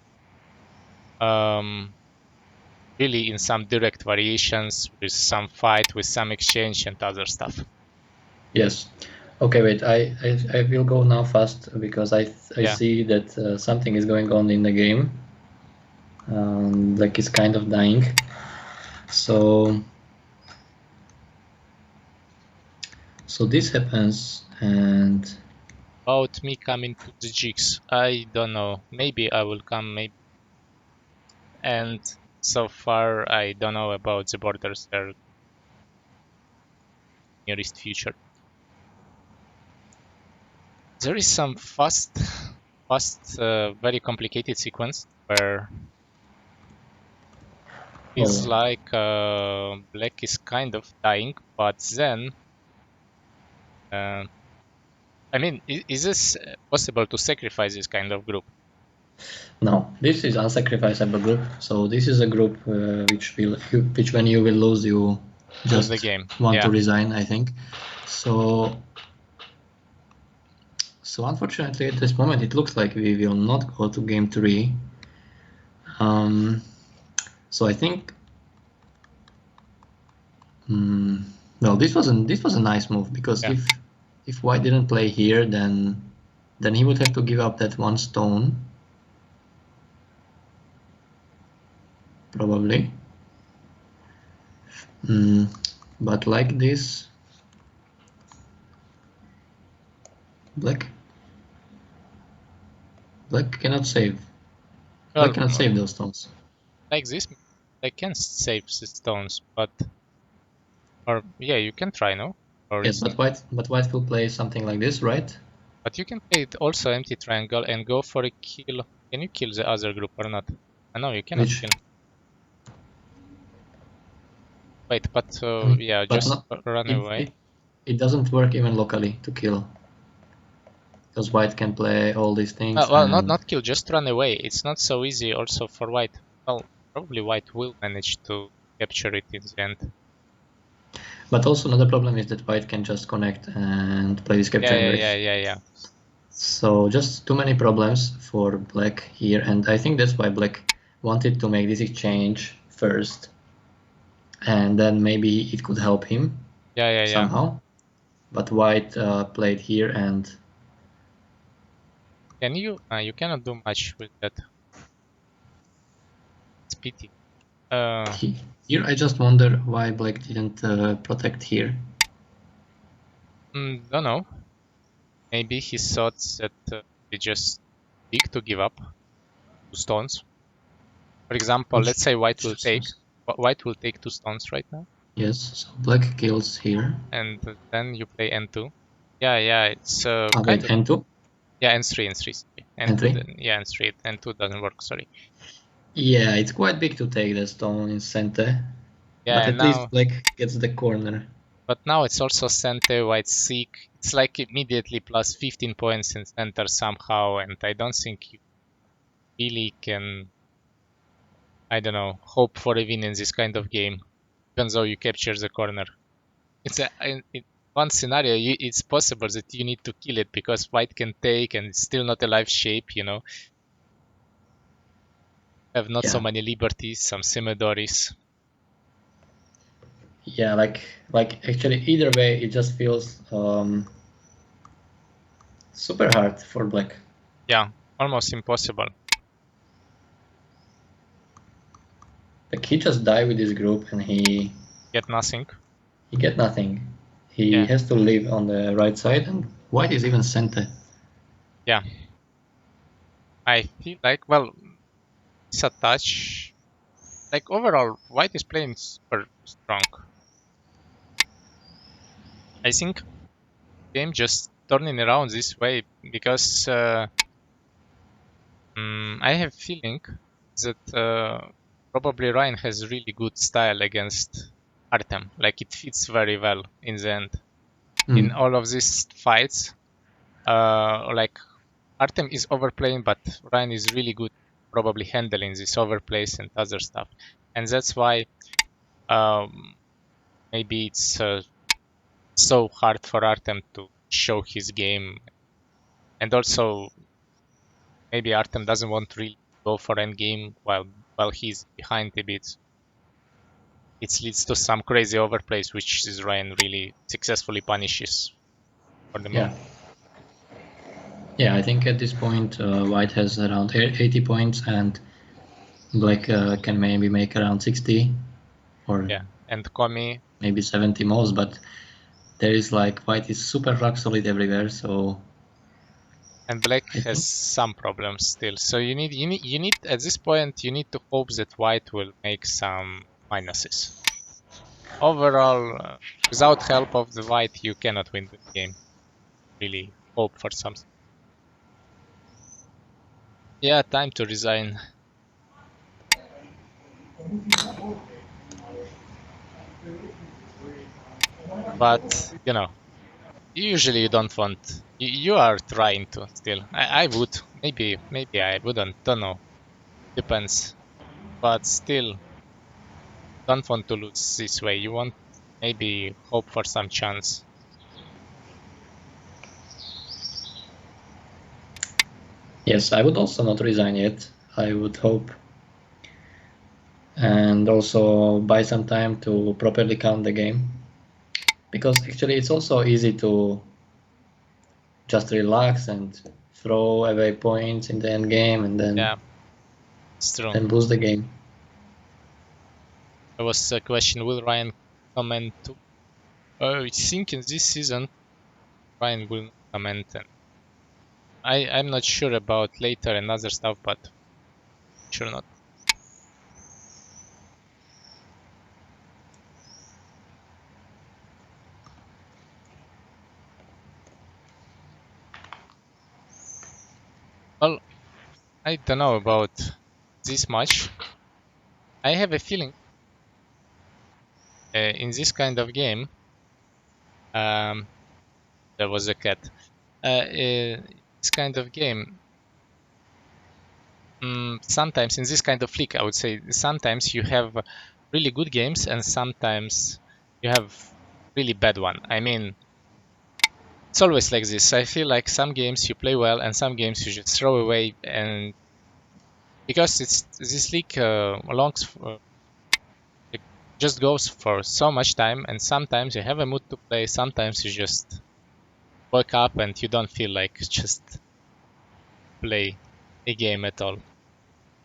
S1: really in some direct variations with some fight, with some exchange and other stuff.
S2: Yes. Okay, wait. I will go now fast because I
S1: Yeah.
S2: see that something is going on in the game. Like it's kind of dying. So this happens, and
S1: About me coming to the jigs, I don't know. Maybe I will come, maybe. And so far, I don't know about the borders there nearest future. There is some fast, very complicated sequence where it's like black is kind of dying, but then, I mean, is this possible to sacrifice this kind of group?
S2: no, this is unsacrificable group. So this is a group which when you will lose, you just
S1: the game.
S2: want
S1: Yeah.
S2: to resign, I think. So unfortunately, at this moment, it looks like we will not go to game 3. So I think, well, this was a nice move because
S1: Yeah.
S2: if white didn't play here, then he would have to give up that one stone, probably. But like this, Black cannot save.
S1: Well,
S2: Black cannot save those stones.
S1: like this, I can save the stones, but or yeah, you can try, no? Or
S2: Yes, but white will play something like this, right?
S1: but you can play it also empty triangle and go for a kill. Can you kill the other group or not? No, you cannot
S2: Which
S1: kill. Wait, but
S2: I mean,
S1: yeah,
S2: but
S1: just
S2: not
S1: run away.
S2: it doesn't work even locally to kill, because white can play all these things
S1: Well,
S2: and
S1: not kill, just run away. It's not so easy also for white. Well, probably white will manage to capture it in the end.
S2: but also another problem is that white can just connect and play this capturing, right?
S1: Yeah.
S2: So just too many problems for black here, and I think that's why black wanted to make this exchange first, and then maybe it could help him
S1: Yeah.
S2: somehow. But white played here, and
S1: Can you? You cannot do much with that. It's pity.
S2: here I just wonder why black didn't protect here.
S1: Don't know. Maybe he thought that it's just big to give up 2 stones. For example, let's say white will take 2 stones right now,
S2: Yes, so black kills here.
S1: and then you play n2. Yeah, it's kind
S2: Wait,
S1: of
S2: n2?
S1: yeah n3 sorry.
S2: N3?
S1: Yeah, n2 doesn't work. Sorry.
S2: Yeah, it's quite big to take the stone in center,
S1: Yeah,
S2: but
S1: and
S2: at least
S1: now,
S2: black gets the corner.
S1: but now it's also center white seek. It's like immediately plus 15 points in center somehow, and I don't think you really can, I don't know, hope for a win in this kind of game, even though you capture the corner. It's in one scenario, it's possible that you need to kill it because white can take and it's still not a live shape, you know. Have not so
S2: Yeah,
S1: many liberties, some simidories.
S2: yeah, like actually either way, it just feels super hard for black.
S1: Yeah, almost impossible.
S2: Like he just died with his group and he
S1: Get nothing.
S2: get nothing. He
S1: Yeah,
S2: has to live on the right side, and white is even center.
S1: yeah. I feel like, well, it's a touch. Like overall, white is playing super strong. I think game just turning around this way because I have feeling that probably Ryan has really good style against Artem. Like it fits very well in the end. In all of these fights, like Artem is overplaying, but Ryan is really good probably handling this overplays and other stuff. And that's why maybe it's so hard for Artem to show his game. And also maybe Artem doesn't want to really go for endgame while he's behind a bit. It leads to some crazy overplays, which is Ryan really successfully punishes for the
S2: Yeah.
S1: moment.
S2: Yeah, I think at this point white has around 80 points and black can maybe make around 60 or
S1: Yeah, and Komi,
S2: maybe 70 most, but there is like white is super rock solid everywhere, so
S1: and Black
S2: I
S1: has
S2: think
S1: some problems still. So you need at this point you need to hope that White will make some minuses. Overall, without help of the White, you cannot win the game. Really hope for something. Yeah, time to resign. But you know, usually you don't want. You are trying to still. I would maybe I wouldn't. Don't know. Depends. But still, don't want to lose this way. You want maybe hope for some chance.
S2: yes, I would also not resign yet. I would hope and also buy some time to properly count the game, because actually it's also easy to just relax and throw away points in the end game and
S1: Yeah, it's true.
S2: then lose the game.
S1: There was a question: will Ryan comment? I think in this season Ryan will not comment, and I'm not sure about later and other stuff, but sure not. Well, I don't know about this much. I have a feeling in this kind of game, there was a cat. This kind of game, sometimes in this kind of flick, I would say sometimes you have really good games and sometimes you have really bad one. I mean, it's always like this. I feel like some games you play well and some games you just throw away, and because it's this league longs it just goes for so much time, and sometimes you have a mood to play, sometimes you just wake up and you don't feel like just play a game at all.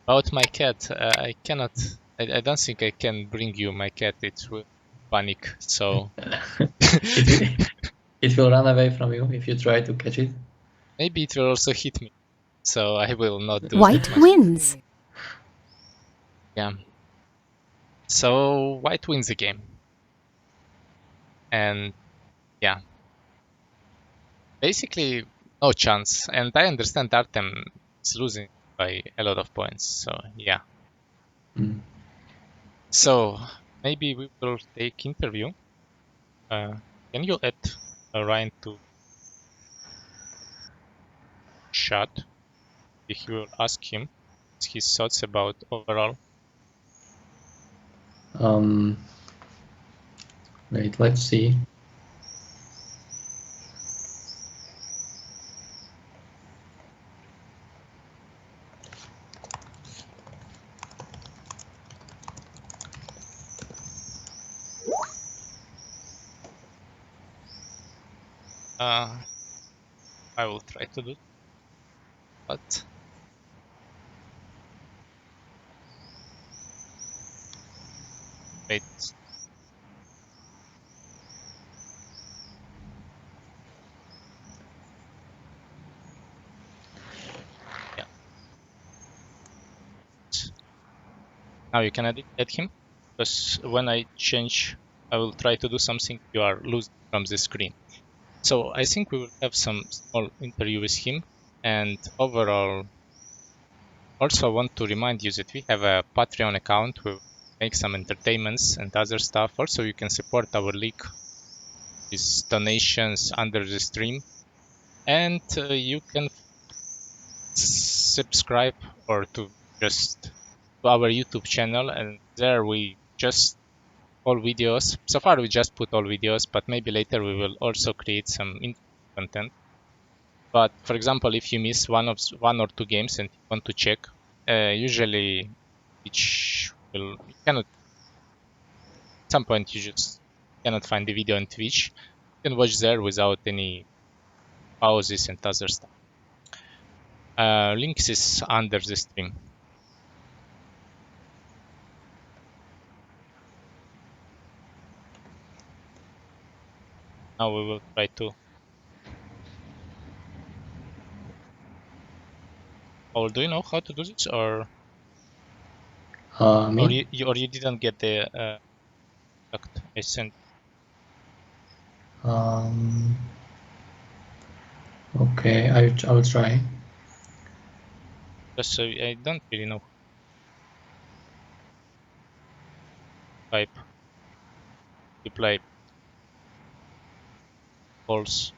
S1: About my cat, I cannot. I don't think I can bring you my cat. It will panic. So
S2: It will run away from you if you try to catch it.
S1: maybe it will also hit me. So I will not do
S4: White
S1: that much.
S4: wins.
S1: Yeah. So white wins the game. And yeah, basically no chance. And I understand Artem is losing by a lot of points. So yeah.
S2: Mm.
S1: So maybe we will take interview. Can you add Ryan to chat? He will ask him his thoughts about overall.
S2: Wait, let's see.
S1: I will try to do, but wait. Yeah. Now you can add him, because when I change, I will try to do something. You are losing from the screen. So I think we will have some small interview with him, and overall, also want to remind you that we have a Patreon account. We make some entertainments and other stuff. Also, you can support our league with donations under the stream, and you can subscribe or to just to our YouTube channel, and there we just all videos. So far we just put all videos, but maybe later we will also create some content. But for example, if you miss one or two games and you want to check, usually Twitch will you cannot at some point you just cannot find the video on Twitch. You can watch there without any pauses and other stuff. Links is under the stream. Now we will try to. Or do you know how to do this, or
S2: Me?
S1: you didn't get the contact I sent?
S2: Okay, I will try.
S1: Because I don't really know. Type reply false.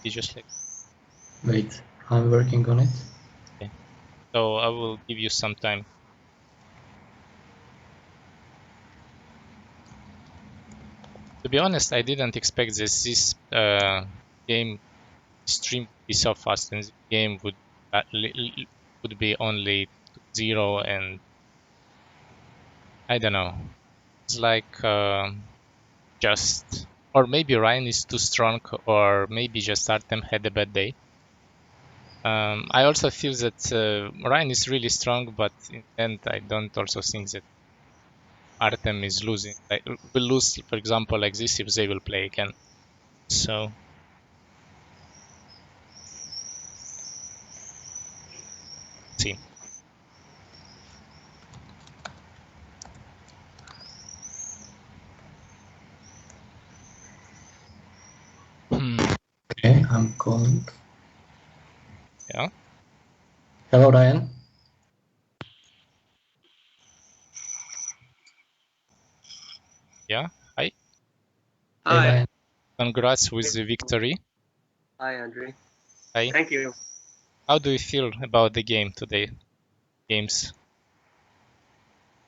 S1: It's just like
S2: Wait, I'm working on it.
S1: okay. So I will give you some time. To be honest, I didn't expect this game stream to be so fast, and this game would be only 0, and I don't know. It's like just, or maybe Ryan is too strong, or maybe just Artem had a bad day. I also feel that Ryan is really strong, but in the end, I don't also think that Artem is losing. Like, will lose, for example, like this if they will play again. So see.
S2: Okay, I'm calling.
S1: Yeah.
S2: Hello, Ryan.
S1: Yeah. Hi.
S2: Hey,
S5: Hi.
S2: Ryan.
S1: Congrats with the victory.
S5: Hi, Andre.
S1: Hi.
S5: Thank you.
S1: How do you feel about the game today? Games.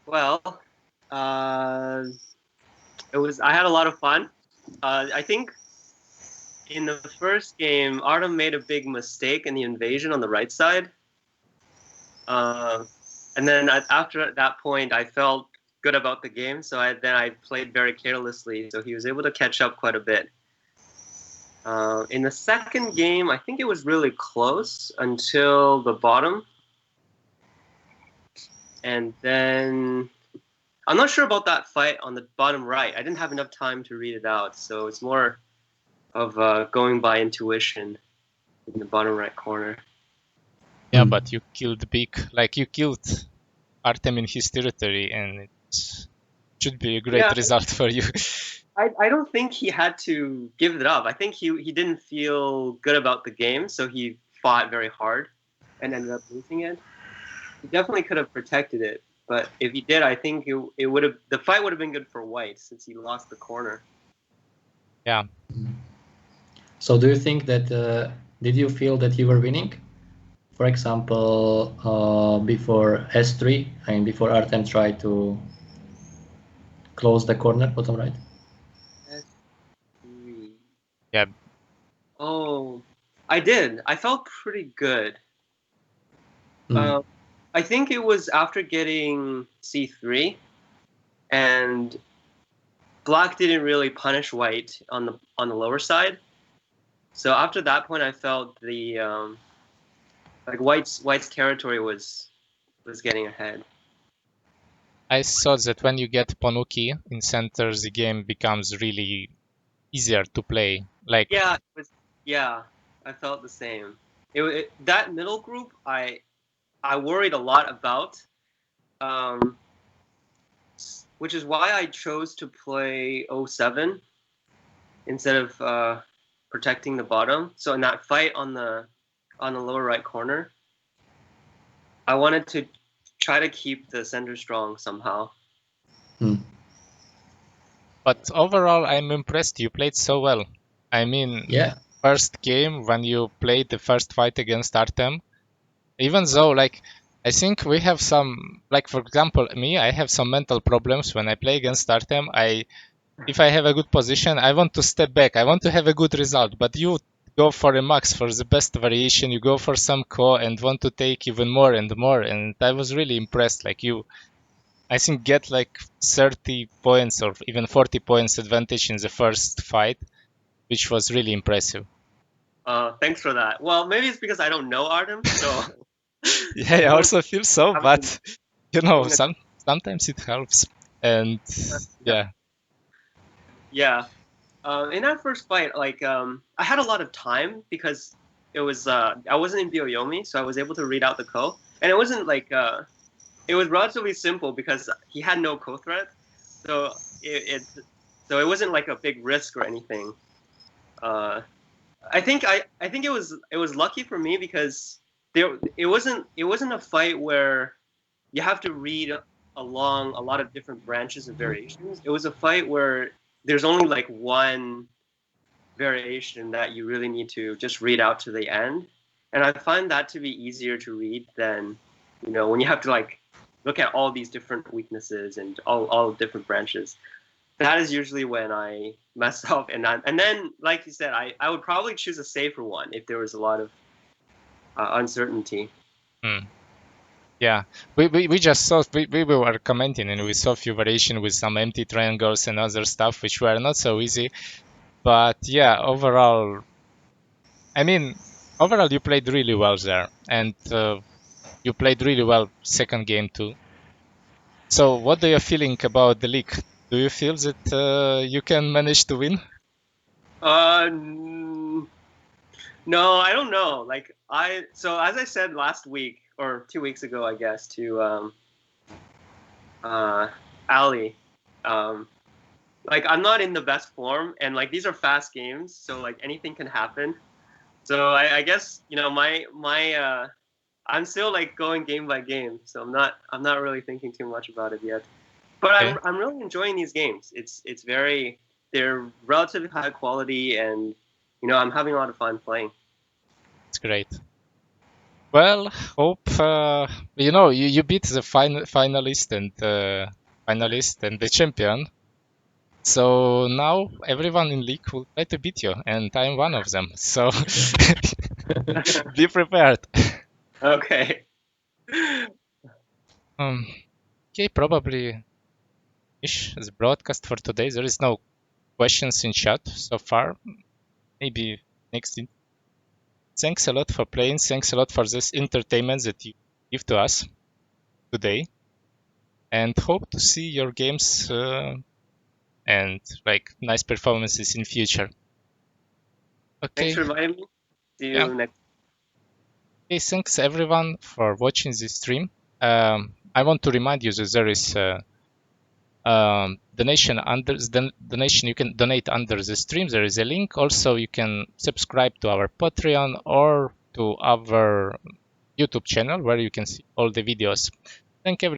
S5: Well, I had a lot of fun. I think in the first game, Artem made a big mistake in the invasion on the right side. And then after that point, I felt good about the game. So then I played very carelessly. So he was able to catch up quite a bit. In the second game, I think it was really close until the bottom. And then I'm not sure about that fight on the bottom right. I didn't have enough time to read it out, so it's more of going by intuition in the bottom right corner.
S1: Yeah, but you killed you killed Artem in his territory, and it should be a great result for you.
S5: I don't think he had to give it up. I think he didn't feel good about the game, so he fought very hard and ended up losing it. He definitely could have protected it, but if he did, I think the fight would have been good for White since he lost the corner.
S1: Yeah.
S2: So do you think that, did you feel that you were winning? For example, before S3, and before Artem tried to close the corner, bottom right?
S5: S3.
S1: Yeah.
S5: Oh, I did. I felt pretty good. I think it was after getting C3, and Black didn't really punish White on the lower side. So after that point, I felt the like White's territory was getting ahead.
S1: I thought that when you get Ponuki in center, the game becomes really easier to play. Like
S5: Yeah, I felt the same. That middle group, I worried a lot about, which is why I chose to play 07 instead of protecting the bottom. So in that fight on the lower right corner, I wanted to try to keep the center strong somehow.
S1: But overall, I'm impressed. You played so well. I mean,
S2: yeah.
S1: First game when you played the first fight against Artem, even though I think we have some, for example, me, I have some mental problems when I play against Artem. If I have a good position, I want to step back. I want to have a good result. But you go for a max, for the best variation. You go for some core and want to take even more and more. And I was really impressed. I think get 30 points or even 40 points advantage in the first fight, which was really impressive.
S5: Thanks for that. Well, maybe it's because I don't know Artem, so
S1: yeah, I also feel so, but sometimes it helps. And yeah.
S5: In that first fight, I had a lot of time because it was I wasn't in Byoyomi, so I was able to read out the ko, and it wasn't it was relatively simple because he had no ko threat, so it wasn't like a big risk or anything. I think it was lucky for me because it wasn't a fight where you have to read along a lot of different branches of variations. It was a fight where there's only one variation that you really need to just read out to the end, and I find that to be easier to read than when you have to look at all these different weaknesses and all different branches. That is usually when I mess up, and then like you said, I would probably choose a safer one if there was a lot of uncertainty.
S1: Yeah, we just saw we were commenting and we saw a few variation with some empty triangles and other stuff which were not so easy. But yeah, overall you played really well there, and you played really well second game too. So what are you feeling about the league? Do you feel that you can manage to win?
S5: No, I don't know. Like so as I said last week or 2 weeks ago, I guess, to Ali, like I'm not in the best form, and like these are fast games, so like anything can happen. So I guess my I'm still like going game by game, so I'm not really thinking too much about it yet. But
S1: Okay.
S5: I'm really enjoying these games. They're relatively high quality, and I'm having a lot of fun playing.
S1: It's great. Well, hope you beat the finalist and the champion. So now everyone in league will try to beat you, and I'm one of them. So be prepared.
S5: Okay.
S1: Okay, probably finish the broadcast for today. There is no questions in chat so far. Maybe next. Thanks a lot for playing. Thanks a lot for this entertainment that you give to us today, and hope to see your games and like nice performances in future. Okay.
S5: Thanks for inviting me. See you
S1: Yeah.
S5: next.
S1: Okay. Thanks everyone for watching this stream. I want to remind you that there is donation under the donation. You can donate under the stream. There is a link. Also, you can subscribe to our Patreon or to our YouTube channel where you can see all the videos. Thank you.